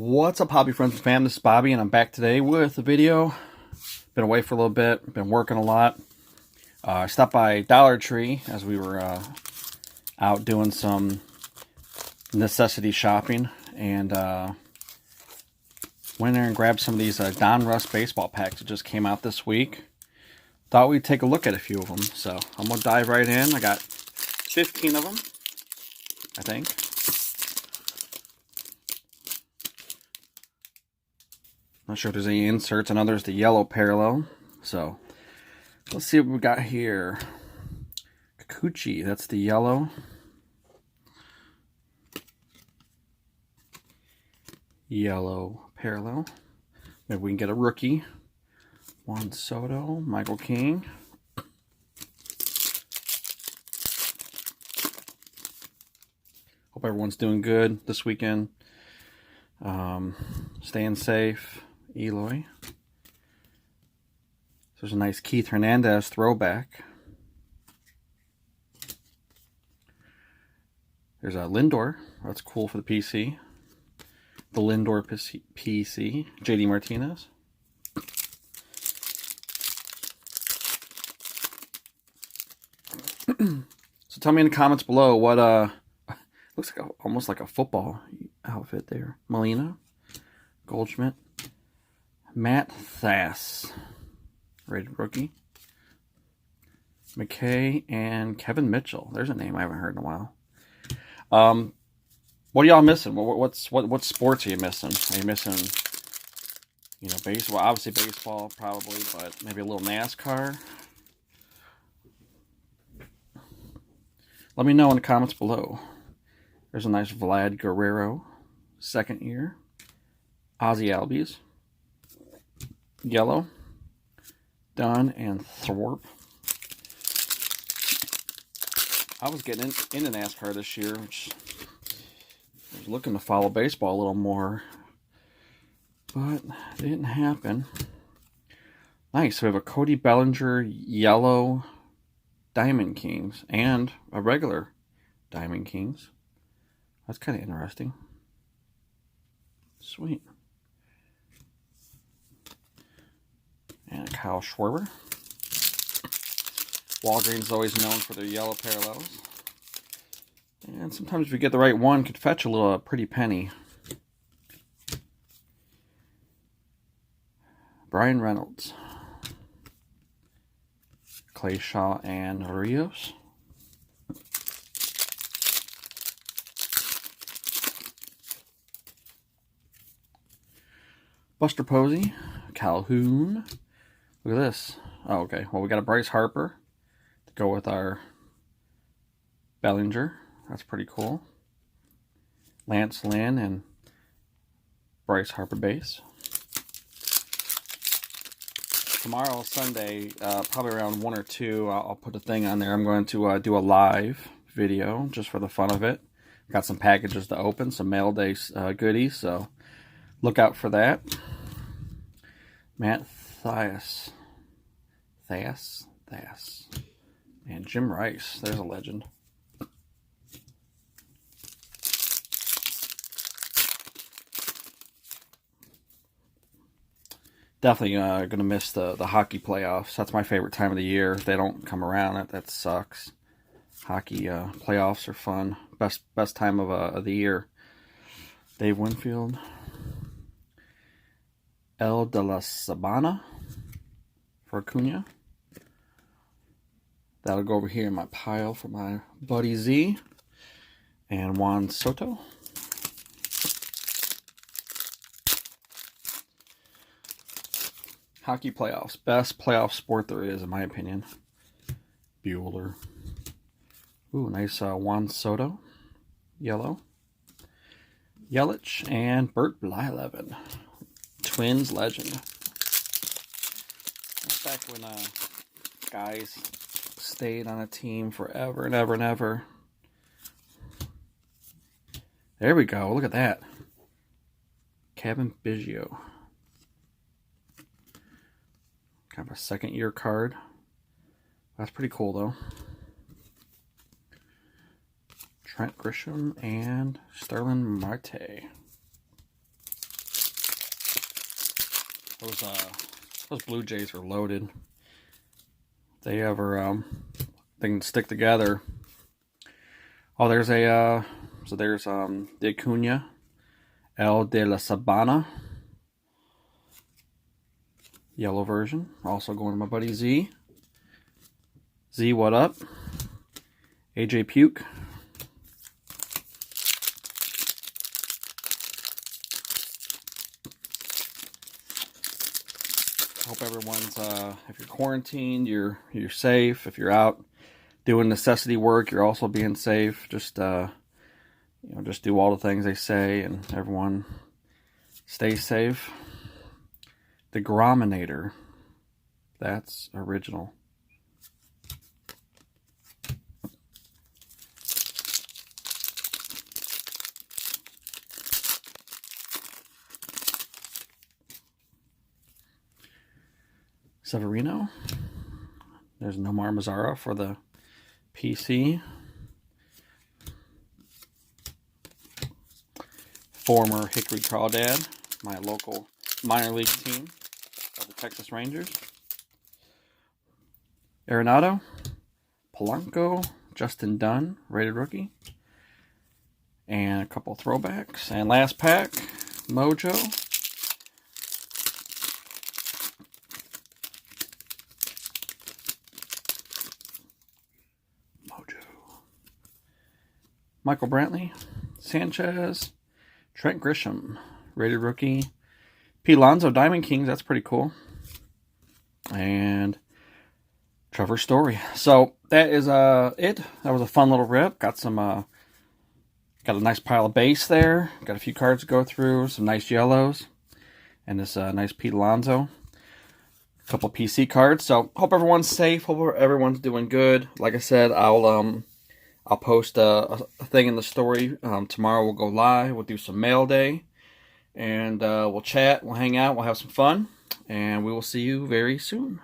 What's up, hobby friends and fam? This is Bobby, and I'm back today with a video. Been away for a little bit, been working a lot. I stopped by Dollar Tree as we were out doing some necessity shopping, and went in there and grabbed some of these Donruss baseball packs that just came out this week. Thought we'd take a look at a few of them, so I'm going to dive right in. I got 15 of them, I think. Not sure if there's any inserts. I know there's the yellow parallel. So, let's see what we got here. Kikuchi, that's the yellow. Yellow parallel. Maybe we can get a rookie. Juan Soto, Michael King. Hope everyone's doing good this weekend. Staying safe. Eloy. There's a nice Keith Hernandez throwback. There's a Lindor. That's cool for the PC. The Lindor PC. JD Martinez. So tell me in the comments below what looks like almost like a football outfit there. Molina, Goldschmidt, Matt Thass, rated rookie, McKay, and Kevin Mitchell. There's a name I haven't heard in a while. What are y'all missing? What sports are you missing? Are you missing, baseball? Obviously baseball, probably, but maybe a little NASCAR. Let me know in the comments below. There's a nice Vlad Guerrero, second year. Ozzy Albies. Yellow. Dunn and Thorpe. I was getting into NASCAR this year, which I was looking to follow baseball a little more, but it didn't happen. Nice. We have a Cody Bellinger yellow Diamond Kings and a regular Diamond Kings. That's kind of interesting. Sweet. And a Kyle Schwarber. Walgreens is always known for their yellow parallels. And sometimes if you get the right one, could fetch a pretty penny. Brian Reynolds. Clay Shaw and Rios. Buster Posey, Calhoun. Look at this. Oh, okay. Well, we got a Bryce Harper to go with our Bellinger. That's pretty cool. Lance Lynn and Bryce Harper base. Tomorrow, Sunday, probably around 1 or 2, I'll put a thing on there. I'm going to do a live video just for the fun of it. Got some packages to open, some mail day goodies, so look out for that. Matt Thass. And Jim Rice. There's a legend. Definitely going to miss the hockey playoffs. That's my favorite time of the year. If they don't come around, that sucks. Hockey playoffs are fun. Best time of the year. Dave Winfield. El de la Sabana for Acuna. That'll go over here in my pile for my buddy Z. And Juan Soto. Hockey playoffs. Best playoff sport there is, in my opinion. Bueller. Ooh, nice Juan Soto. Yellow. Yelich and Bert Blyleven. Twins legend. That's back when guys stayed on a team forever and ever and ever. There we go. Look at that. Kevin Biggio. Kind of a second year card. That's pretty cool though. Trent Grisham and Sterling Marte. Those Blue Jays are loaded. If they ever they can stick together. Oh, there's a so there's the Acuna, El de la Sabana, yellow version. Also going to my buddy Z. Z, what up? AJ Puke. Hope everyone's if you're quarantined, you're safe. If you're out doing necessity work, you're also being safe. Just just do all the things they say, and everyone stay safe. The Grominator, that's original. Severino. There's Nomar Mazara for the PC. Former Hickory Crawdad, my local minor league team of the Texas Rangers. Arenado, Polanco, Justin Dunn, rated rookie. And a couple throwbacks. And last pack, Mojo. Michael Brantley, Sanchez, Trent Grisham, rated rookie. P. Alonso, Diamond Kings, that's pretty cool. And Trevor Story. So that is it. That was a fun little rip. Got some got a nice pile of base there. Got a few cards to go through, some nice yellows, and this nice Pete Alonso. A couple PC cards. So hope everyone's safe. Hope everyone's doing good. Like I said, I'll post a thing in the story. Tomorrow we'll go live. We'll do some mail day. And we'll chat. We'll hang out. We'll have some fun. And we will see you very soon.